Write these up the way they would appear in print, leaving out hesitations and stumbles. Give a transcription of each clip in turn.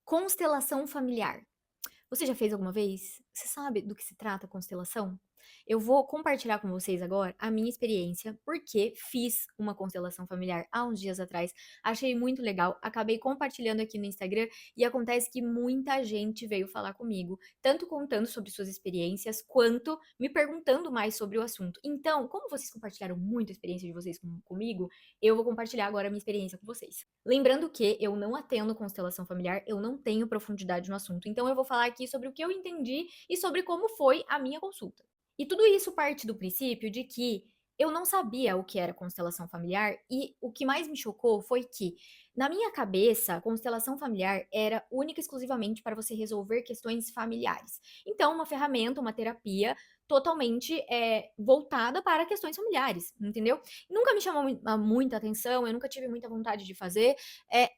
Constelação familiar. Você já fez alguma vez? Você sabe do que se trata a constelação? Eu vou compartilhar com vocês agora a minha experiência, porque fiz uma constelação familiar há uns dias atrás. Achei muito legal, acabei compartilhando aqui no Instagram e acontece que muita gente veio falar comigo, tanto contando sobre suas experiências, quanto me perguntando mais sobre o assunto. Então, como vocês compartilharam muito a experiência de vocês comigo, eu vou compartilhar agora a minha experiência com vocês. Lembrando que eu não atendo constelação familiar, eu não tenho profundidade no assunto, então eu vou falar aqui sobre o que eu entendi e sobre como foi a minha consulta. E tudo isso parte do princípio de que eu não sabia o que era constelação familiar e o que mais me chocou foi que, na minha cabeça, constelação familiar era única e exclusivamente para você resolver questões familiares. Então, uma ferramenta, uma terapia totalmente voltada para questões familiares, entendeu? Nunca me chamou muita atenção, eu nunca tive muita vontade de fazer,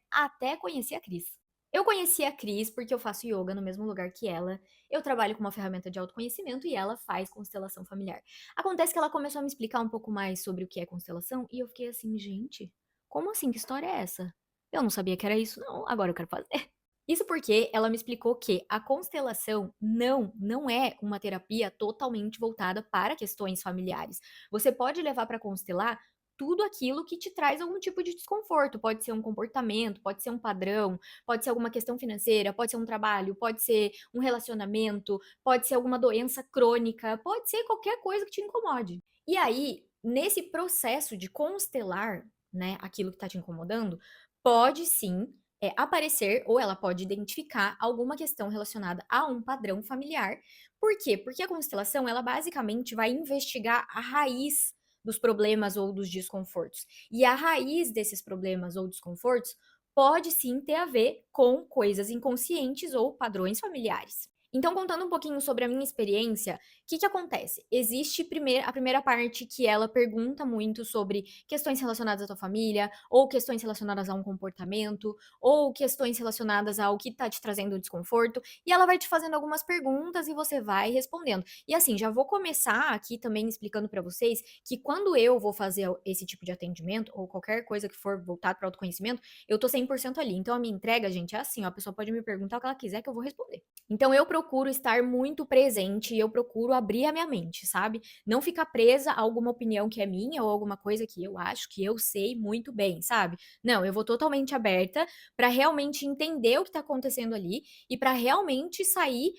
até conhecer a Cris. Eu conheci a Cris porque eu faço yoga no mesmo lugar que ela, eu trabalho com uma ferramenta de autoconhecimento e ela faz constelação familiar. Acontece que ela começou a me explicar um pouco mais sobre o que é constelação e eu fiquei assim, gente, como assim? Que história é essa? Eu não sabia que era isso, não, agora eu quero fazer. Isso porque ela me explicou que a constelação não é uma terapia totalmente voltada para questões familiares. Você pode levar para constelar tudo aquilo que te traz algum tipo de desconforto. Pode ser um comportamento, pode ser um padrão, pode ser alguma questão financeira, pode ser um trabalho, pode ser um relacionamento, pode ser alguma doença crônica, pode ser qualquer coisa que te incomode. E aí, nesse processo de constelar, né, aquilo que está te incomodando, pode sim aparecer ou ela pode identificar alguma questão relacionada a um padrão familiar. Por quê? Porque a constelação, ela basicamente vai investigar a raiz dos problemas ou dos desconfortos. E a raiz desses problemas ou desconfortos pode sim ter a ver com coisas inconscientes ou padrões familiares. Então, contando um pouquinho sobre a minha experiência, o que que acontece? Existe a primeira parte que ela pergunta muito sobre questões relacionadas à tua família, ou questões relacionadas a um comportamento, ou questões relacionadas ao que tá te trazendo desconforto, e ela vai te fazendo algumas perguntas e você vai respondendo. E assim, já vou começar aqui também explicando para vocês que quando eu vou fazer esse tipo de atendimento, ou qualquer coisa que for voltado para autoconhecimento, eu tô 100% ali. Então a minha entrega, gente, é assim, ó, a pessoa pode me perguntar o que ela quiser que eu vou responder. Então eu procuro estar muito presente e eu procuro abrir a minha mente, sabe? Não ficar presa a alguma opinião que é minha ou alguma coisa que eu acho que eu sei muito bem, sabe? Não, eu vou totalmente aberta para realmente entender o que tá acontecendo ali e para realmente sair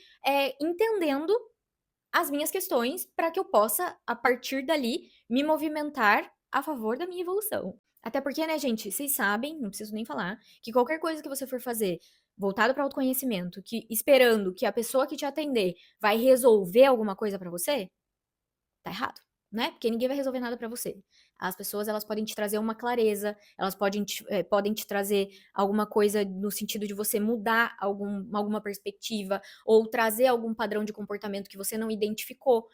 entendendo as minhas questões para que eu possa, a partir dali, me movimentar a favor da minha evolução. Até porque, né, gente, vocês sabem, não preciso nem falar, que qualquer coisa que você for fazer voltado para autoconhecimento, que esperando que a pessoa que te atender vai resolver alguma coisa para você, tá errado, né, porque ninguém vai resolver nada pra você. As pessoas, elas podem te trazer uma clareza, elas podem te trazer alguma coisa no sentido de você mudar alguma perspectiva, ou trazer algum padrão de comportamento que você não identificou,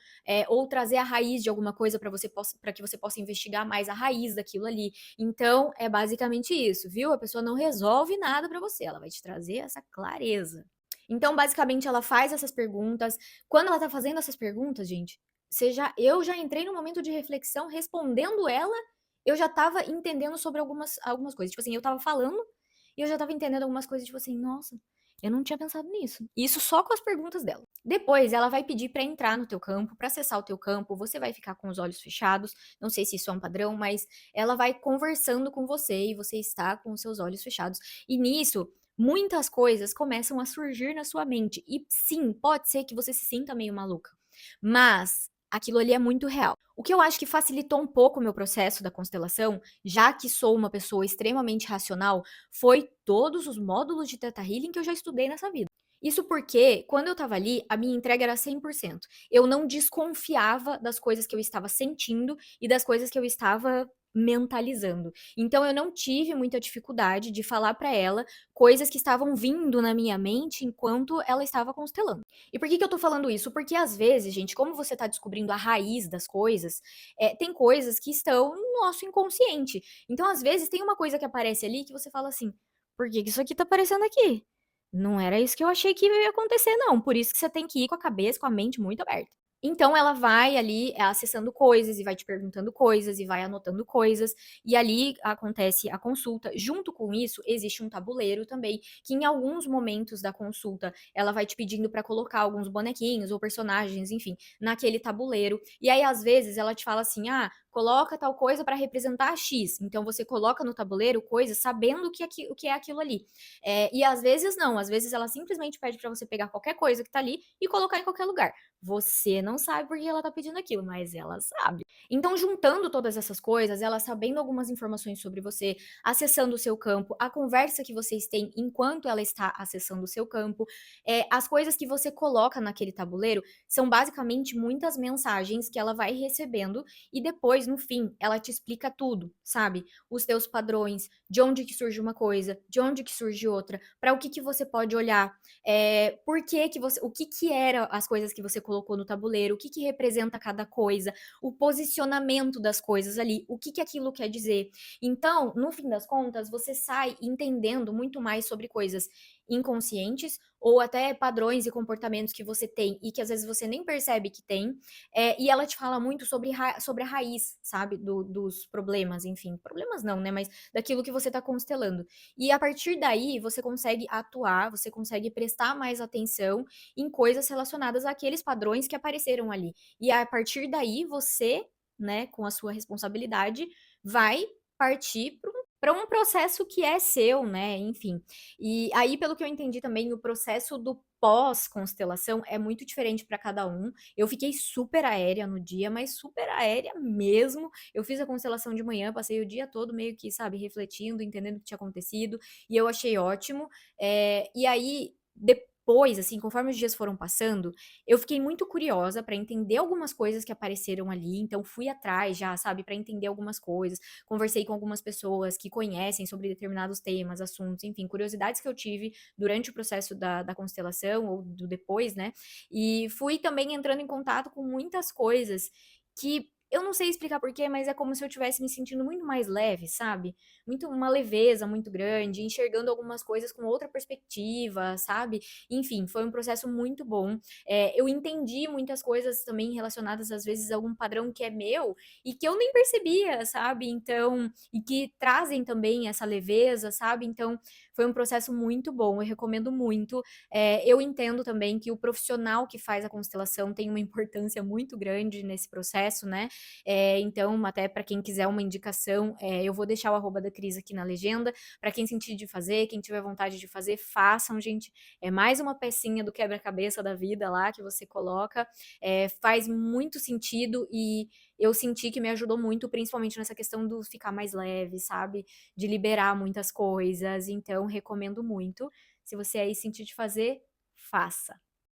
ou trazer a raiz de alguma coisa pra que você possa investigar mais a raiz daquilo ali. Então, é basicamente isso, viu, a pessoa não resolve nada pra você, ela vai te trazer essa clareza. Então, basicamente, ela faz essas perguntas. Quando ela tá fazendo essas perguntas, gente, eu já entrei num momento de reflexão respondendo ela, eu já estava entendendo sobre algumas coisas. Tipo assim, eu estava falando e eu já estava entendendo algumas coisas, tipo assim: "Nossa, eu não tinha pensado nisso". Isso só com as perguntas dela. Depois ela vai pedir pra entrar no teu campo, pra acessar o teu campo, você vai ficar com os olhos fechados, não sei se isso é um padrão, mas ela vai conversando com você e você está com os seus olhos fechados. E nisso, muitas coisas começam a surgir na sua mente. E sim, pode ser que você se sinta meio maluca, mas aquilo ali é muito real. O que eu acho que facilitou um pouco o meu processo da constelação, já que sou uma pessoa extremamente racional, foi todos os módulos de Theta Healing que eu já estudei nessa vida. Isso porque, quando eu estava ali, a minha entrega era 100%. Eu não desconfiava das coisas que eu estava sentindo e das coisas que eu estava mentalizando. Então eu não tive muita dificuldade de falar para ela coisas que estavam vindo na minha mente enquanto ela estava constelando. E por que que eu tô falando isso? Porque às vezes, gente, como você tá descobrindo a raiz das coisas, tem coisas que estão no nosso inconsciente. Então, às vezes, tem uma coisa que aparece ali que você fala assim: "Por que que isso aqui tá aparecendo aqui? Não era isso que eu achei que ia acontecer não". Por isso que você tem que ir com a cabeça, com a mente muito aberta. Então ela vai ali, acessando coisas e vai te perguntando coisas e vai anotando coisas, e ali acontece a consulta. Junto com isso, existe um tabuleiro também, que em alguns momentos da consulta, ela vai te pedindo para colocar alguns bonequinhos ou personagens, enfim, naquele tabuleiro. E aí, às vezes, ela te fala assim: "Ah, coloca tal coisa para representar X". Então você coloca no tabuleiro coisas sabendo o que é aquilo ali. E às vezes não, às vezes ela simplesmente pede para você pegar qualquer coisa que tá ali e colocar em qualquer lugar. Você não sabe por que ela tá pedindo aquilo, mas ela sabe. Então, juntando todas essas coisas, ela sabendo algumas informações sobre você, acessando o seu campo, a conversa que vocês têm enquanto ela está acessando o seu campo, as coisas que você coloca naquele tabuleiro são basicamente muitas mensagens que ela vai recebendo e depois, no fim, ela te explica tudo, sabe? Os teus padrões, de onde que surge uma coisa, de onde que surge outra, para o que você pode olhar, por que você, o que que era as coisas que você colocou no tabuleiro, o que que representa cada coisa, o posicionamento das coisas ali, o que que aquilo quer dizer. Então, no fim das contas, você sai entendendo muito mais sobre coisas inconscientes ou até padrões e comportamentos que você tem e que às vezes você nem percebe que tem, e ela te fala muito sobre a raiz, sabe, dos problemas, enfim, problemas não, né, mas daquilo que você está constelando. E a partir daí você consegue atuar, você consegue prestar mais atenção em coisas relacionadas àqueles padrões que apareceram ali. E a partir daí você, né, com a sua responsabilidade, vai partir para um processo que é seu, né, enfim. E aí, pelo que eu entendi também, o processo do pós-constelação é muito diferente para cada um. Eu fiquei super aérea no dia, mas super aérea mesmo. Eu fiz a constelação de manhã, passei o dia todo meio que, sabe, refletindo, entendendo o que tinha acontecido, e eu achei ótimo. E aí, depois, assim, conforme os dias foram passando, eu fiquei muito curiosa para entender algumas coisas que apareceram ali, então fui atrás já, sabe, para entender algumas coisas. Conversei com algumas pessoas que conhecem sobre determinados temas, assuntos, enfim, curiosidades que eu tive durante o processo da constelação ou do depois, né? E fui também entrando em contato com muitas coisas que eu não sei explicar porquê, mas é como se eu tivesse me sentindo muito mais leve, sabe? Muito uma leveza muito grande, enxergando algumas coisas com outra perspectiva, sabe? Enfim, foi um processo muito bom. Eu entendi muitas coisas também relacionadas, às vezes, a algum padrão que é meu e que eu nem percebia, sabe? Então, e que trazem também essa leveza, sabe? Então, foi um processo muito bom, eu recomendo muito. Eu entendo também que o profissional que faz a constelação tem uma importância muito grande nesse processo, né? Então, até para quem quiser uma indicação, eu vou deixar o arroba da Cris aqui na legenda. Para quem sentir de fazer, quem tiver vontade de fazer, façam, gente. É mais uma pecinha do quebra-cabeça da vida lá que você coloca. Faz muito sentido e eu senti que me ajudou muito, principalmente nessa questão do ficar mais leve, sabe? De liberar muitas coisas. Então, recomendo muito. Se você aí sentir de fazer, faça.